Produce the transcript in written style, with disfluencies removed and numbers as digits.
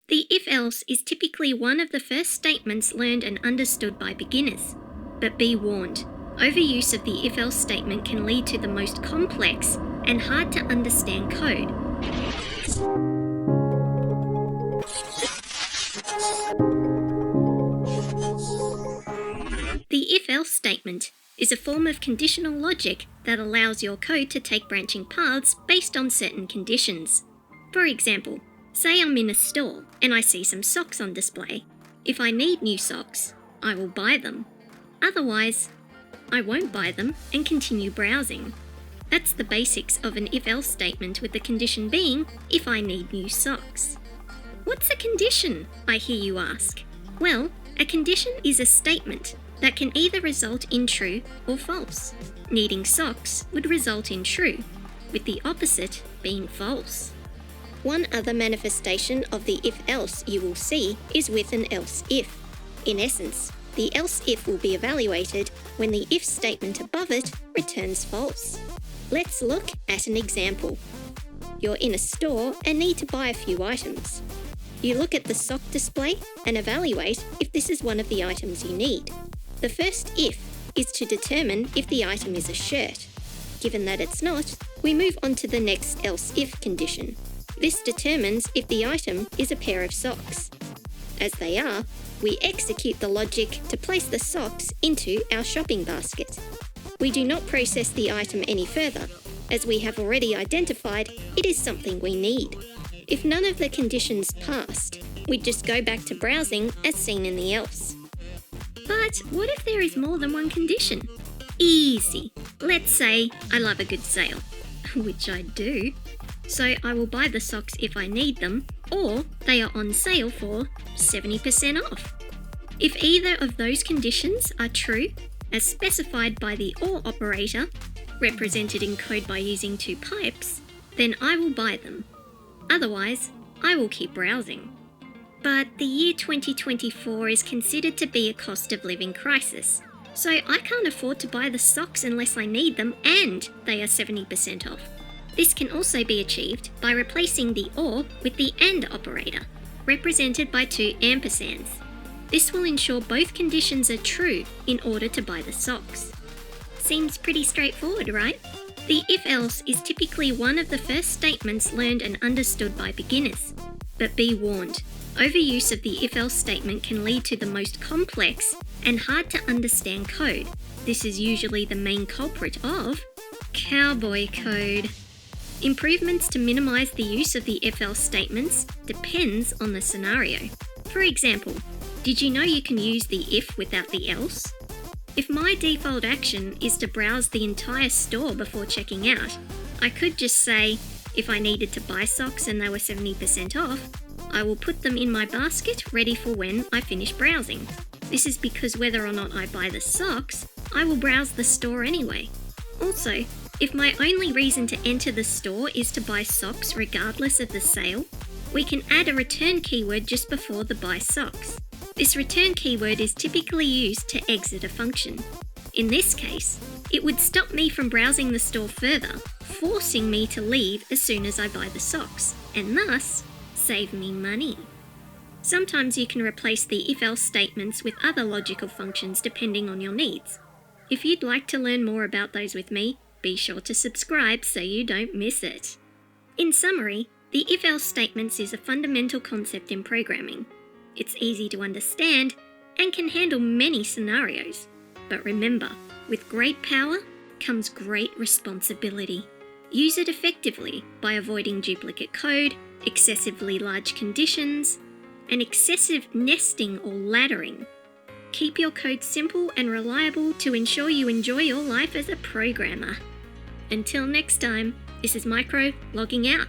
The if-else is typically one of the first statements learned and understood by beginners. But be warned, overuse of the if-else statement can lead to the most complex and hard to understand code. The if-else statement is a form of conditional logic that allows your code to take branching paths based on certain conditions. For example, say I'm in a store and I see some socks on display. If I need new socks, I will buy them. Otherwise, I won't buy them and continue browsing. That's the basics of an if-else statement, with the condition being if I need new socks. What's a condition, I hear you ask? Well, a condition is a statement that can either result in true or false. Needing socks would result in true, with the opposite being false. One other manifestation of the if-else you will see is with an else-if. In essence, the else-if will be evaluated when the if statement above it returns false. Let's look at an example. You're in a store and need to buy a few items. You look at the sock display and evaluate if this is one of the items you need. The first if is to determine if the item is a shirt. Given that it's not, we move on to the next else-if condition. This determines if the item is a pair of socks. As they are, we execute the logic to place the socks into our shopping basket. We do not process the item any further, as we have already identified it is something we need. If none of the conditions passed, we'd just go back to browsing as seen in the else. But what if there is more than one condition? Easy. Let's say I love a good sale, which I do. So I will buy the socks if I need them, or they are on sale for 70% off. If either of those conditions are true, as specified by the OR operator, represented in code by using two pipes, then I will buy them. Otherwise, I will keep browsing. But the year 2024 is considered to be a cost of living crisis, so I can't afford to buy the socks unless I need them and they are 70% off. This can also be achieved by replacing the OR with the AND operator, represented by two ampersands. This will ensure both conditions are true in order to buy the socks. Seems pretty straightforward, right? The if-else is typically one of the first statements learned and understood by beginners. But be warned, overuse of the if-else statement can lead to the most complex and hard to understand code. This is usually the main culprit of cowboy code. Improvements to minimize the use of the if-else statements depends on the scenario. For example, did you know you can use the if without the else? If my default action is to browse the entire store before checking out, I could just say, if I needed to buy socks and they were 70% off, I will put them in my basket ready for when I finish browsing. This is because whether or not I buy the socks, I will browse the store anyway. Also, if my only reason to enter the store is to buy socks regardless of the sale, we can add a return keyword just before the buy socks. This return keyword is typically used to exit a function. In this case, it would stop me from browsing the store further, forcing me to leave as soon as I buy the socks, and thus save me money. Sometimes you can replace the if-else statements with other logical functions depending on your needs. If you'd like to learn more about those with me, be sure to subscribe so you don't miss it. In summary, the if-else statements is a fundamental concept in programming. It's easy to understand and can handle many scenarios. But remember, with great power comes great responsibility. Use it effectively by avoiding duplicate code, excessively large conditions, and excessive nesting or laddering. Keep your code simple and reliable to ensure you enjoy your life as a programmer. Until next time, this is Micro logging out.